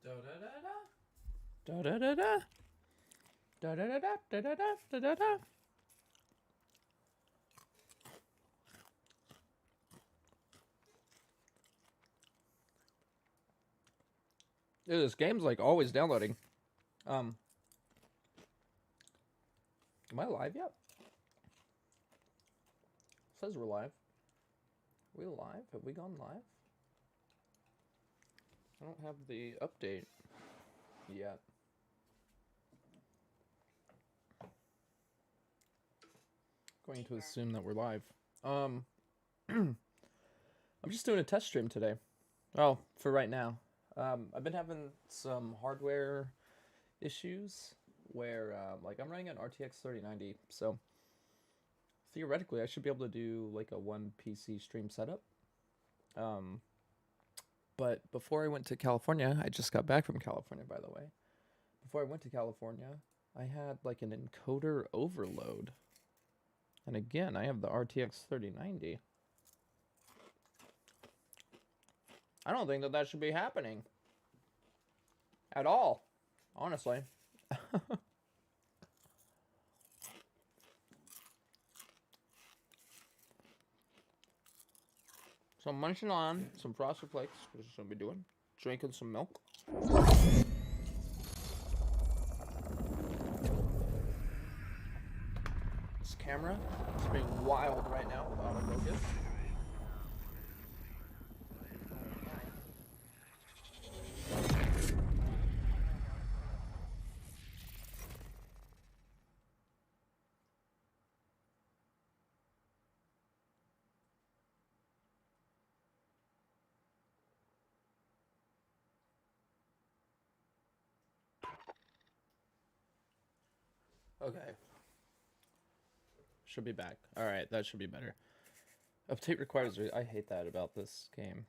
Da da da da da da da da da da da da da da da. Dude, this game's like always downloading. Am I live yet? It says we're live. Are we live? Have we gone live? I don't have the update yet. Going to assume that we're live. I'm just doing a test stream today. Oh, for right now. I've been having some hardware issues where, like, I'm running an RTX 3090, so theoretically I should be able to do like a one PC stream setup. But before I went to California, I just got back from California, by the way. Before I went to California, I had like an encoder overload. And again, I have the RTX 3090. I don't think that that should be happening. At all. Honestly. So I'm munching on some Frosted Flakes, which is what I'm going to be doing. Drinking some milk. This camera is being wild right now with autofocus. Okay. Should be back. Alright, that should be better. Update requires... I hate that about this game.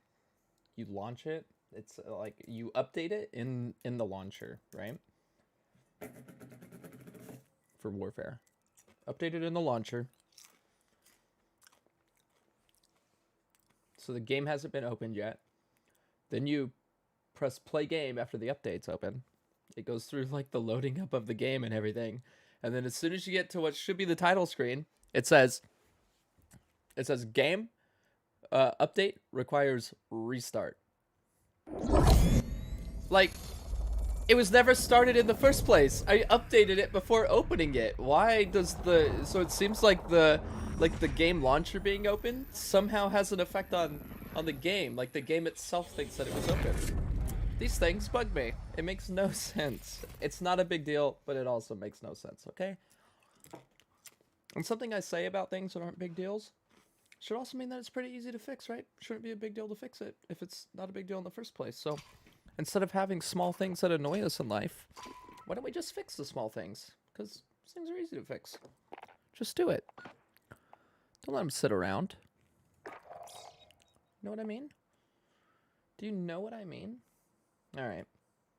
You launch it, it's like you update it in the launcher, right? For Warfare. Update it in the launcher. So the game hasn't been opened yet. Then you press play game after the update's open. It goes through like the loading up of the game and everything. And then as soon as you get to what should be the title screen, it says game update requires restart. Like, it was never started in the first place. I updated it before opening it. Why does the... So it seems like the game launcher being open somehow has an effect on the game. Like the game itself thinks that it was open. These things bug me. It makes no sense. It's not a big deal, but it also makes no sense, okay? And something I say about things that aren't big deals should also mean that it's pretty easy to fix, right? Shouldn't be a big deal to fix it if it's not a big deal in the first place. So instead of having small things that annoy us in life, why don't we just fix the small things? Because things are easy to fix. Just do it. Don't let them sit around. Know what I mean? Do you know what I mean? Alright.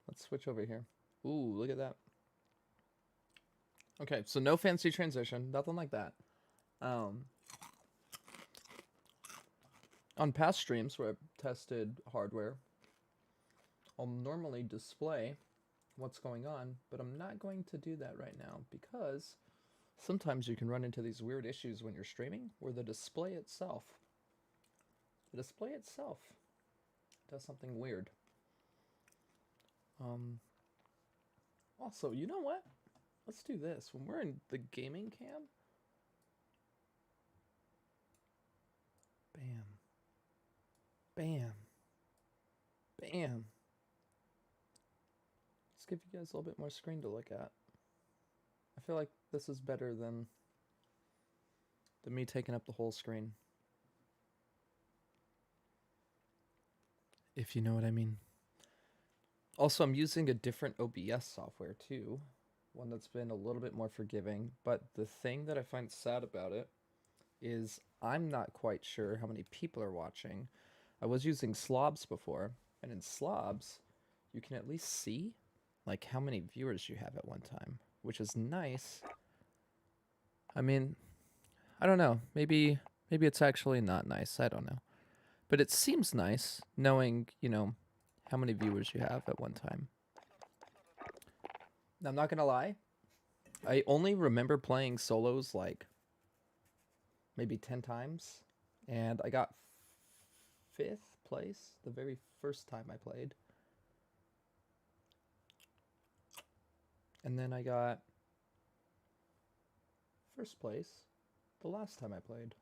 Let's switch over here. Ooh, look at that. Okay, so no fancy transition. Nothing like that. On past streams where I've tested hardware, I'll normally display what's going on, but I'm not going to do that right now because sometimes you can run into these weird issues when you're streaming where the display itself does something weird. Also, you know what? Let's do this. When we're in the gaming cam, bam, bam, bam. Let's give you guys a little bit more screen to look at. I feel like this is better than me taking up the whole screen. If you know what I mean. Also, I'm using a different OBS software too. One that's been a little bit more forgiving. But the thing that I find sad about it is I'm not quite sure how many people are watching. I was using Slobs before. And in Slobs, you can at least see like how many viewers you have at one time. Which is nice. I mean, I don't know. Maybe it's actually not nice. I don't know. But it seems nice knowing, you know, how many viewers you have at one time. Now, I'm not gonna lie. I only remember playing solos like maybe 10 times, and I got 5th place the very first time I played. And then I got 1st place the last time I played.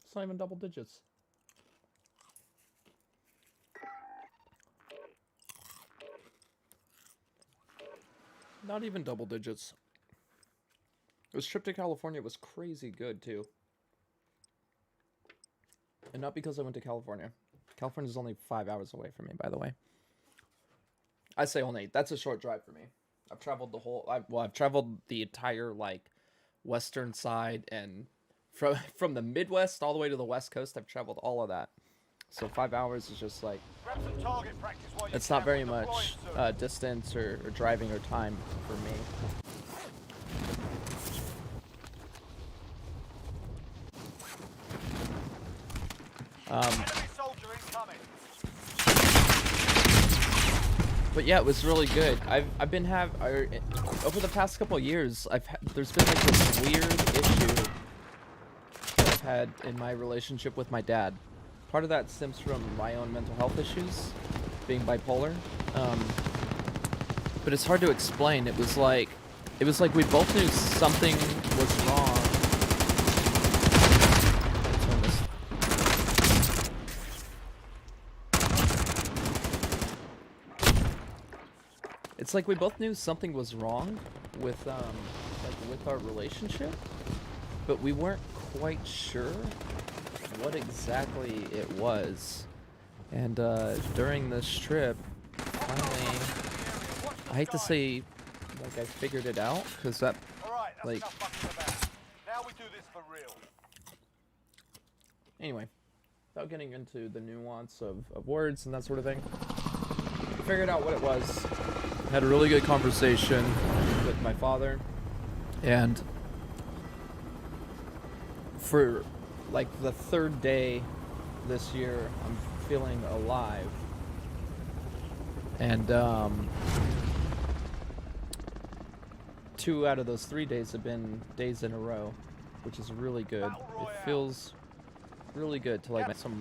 It's not even double digits. Not even double digits. This trip to California was crazy good, too. And not because I went to California. California's only 5 hours away from me, by the way. I say only. That's a short drive for me. I've traveled the whole... I've traveled the entire, like, western side, and from the Midwest all the way to the West Coast, I've traveled all of that. So 5 hours is just, like... It's not very much distance or driving or time for me. But yeah, it was really good. I've been over the past couple of years, there's been like this weird issue that I've had in my relationship with my dad. Part of that stems from my own mental health issues, being bipolar. But it's hard to explain. It was like we both knew something was wrong. It's like we both knew something was wrong with with our relationship, but we weren't quite sure what exactly it was. And during this trip, finally, I hate to say like I figured it out, because that like now we do this for real. Anyway, without getting into the nuance of words and that sort of thing, I figured out what it was. Had a really good conversation with my father, and for like the 3rd day this year, I'm feeling alive. And 2 out of those 3 days have been days in a row, which is really good. It feels really good to like some